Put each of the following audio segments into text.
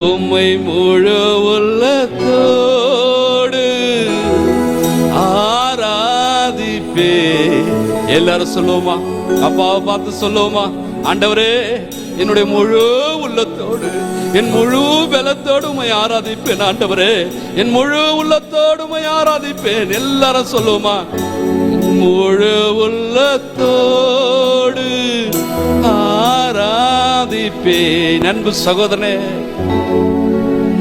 உம்மை முழு உள்ளத்தோடு ஆராதிப்பே. எல்லாரும் சொல்லுவோமா? அப்பாவை பார்த்து சொல்லுவோமா? ஆண்டவரே, என்னுடைய முழு உள்ளத்தோடு என் முழு பலத்தோடு உம்மை ஆராதிப்பேன். ஆண்டவரே, என் முழு உள்ளத்தோடு உம்மை ஆராதிப்பேன். எல்லாரும் சொல்லுவோமா? முழு உள்ளத்தோடு ஆராதிப்பேன். அன்பு சகோதரனே,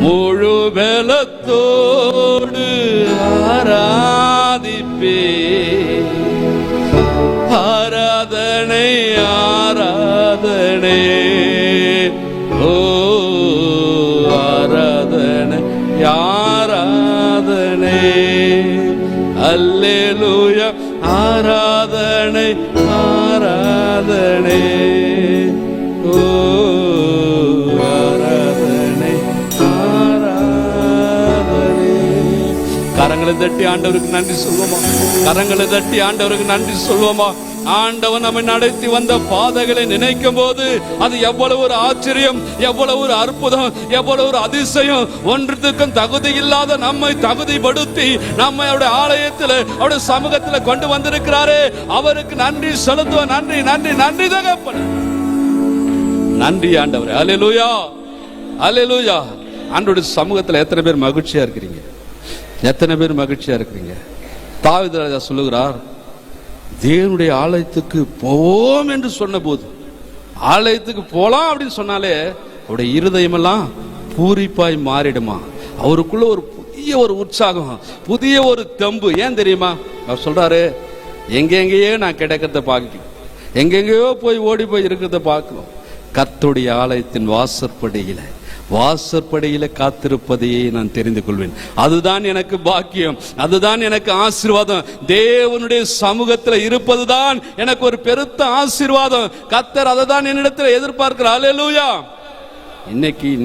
முழு பலத்தோடு ஆராதிப்பே. ஆராதனை ஆராதனை, ஓ ஆராதனை ஆராதனை, அல்லேலூயா ஆராதனை ஆராதனை, ஓ கரங்களை தட்டி ஆண்டவருக்கு நன்றி சொல்வோமா? கரங்களை தட்டி ஆண்டவருக்கு நன்றி சொல்வோமா? ஆண்டவன் நம்மை நடத்தி வந்த பாதைகளை நினைக்கும் போது அது எவ்வளவு ஒரு ஆச்சரியம், எவ்வளவு ஒரு அற்புதம், எவ்வளவு ஒரு அதிசயம். ஒன்றுக்கும் தகுதி இல்லாத நம்மை தகுதிப்படுத்தி நம்மை அவருடைய ஆலயத்தில் அவருடைய சமூகத்தில் கொண்டு வந்திருக்கிறாரே, அவருக்கு நன்றி செலுத்துவோம். நன்றி நன்றி நன்றி தகப்பனே, நன்றி ஆண்டவரே. அல்லேலூயா அல்லேலூயா. ஆண்டவருடைய சமூகத்தில் எத்தனை பேர் மகிழ்ச்சியா இருக்கிறீங்க? எத்தனை பேர் மகிழ்ச்சியா இருக்கிறீங்க? தாவீது ராஜா சொல்லுகிறார், தேவனுடைய ஆலயத்துக்கு போவோம் என்று சொன்ன போது, ஆலயத்துக்கு போலாம் அப்படின்னு சொன்னாலே அவருடைய இருதயமெல்லாம் பூரிப்பாய் மாறிடுமா. அவருக்குள்ள ஒரு புதிய ஒரு உற்சாகம், புதிய ஒரு தெம்பு. ஏன் தெரியுமா? அவர் சொல்றாரு, எங்கெங்கேயோ நான் கிடைக்கிறத பார்க்கணும், எங்கெங்கேயோ போய் ஓடி போய் இருக்கிறத பார்க்கணும். கர்த்தருடைய ஆலயத்தின் வாசற்படியில காத்திருப்பதையே நான் தெரிந்து கொள்வேன். அதுதான் எனக்கு பாக்கியம், அதுதான் எனக்கு ஆசீர்வாதம். தேவனுடைய சமூகத்தில் இருப்பதுதான் எனக்கு ஒரு பெருத்த ஆசீர்வாதம். கர்த்தர் அதை தான் என்னிடத்தில் எதிர்பார்க்கிறார். அல்லேலூயா. இன்னைக்கு நீ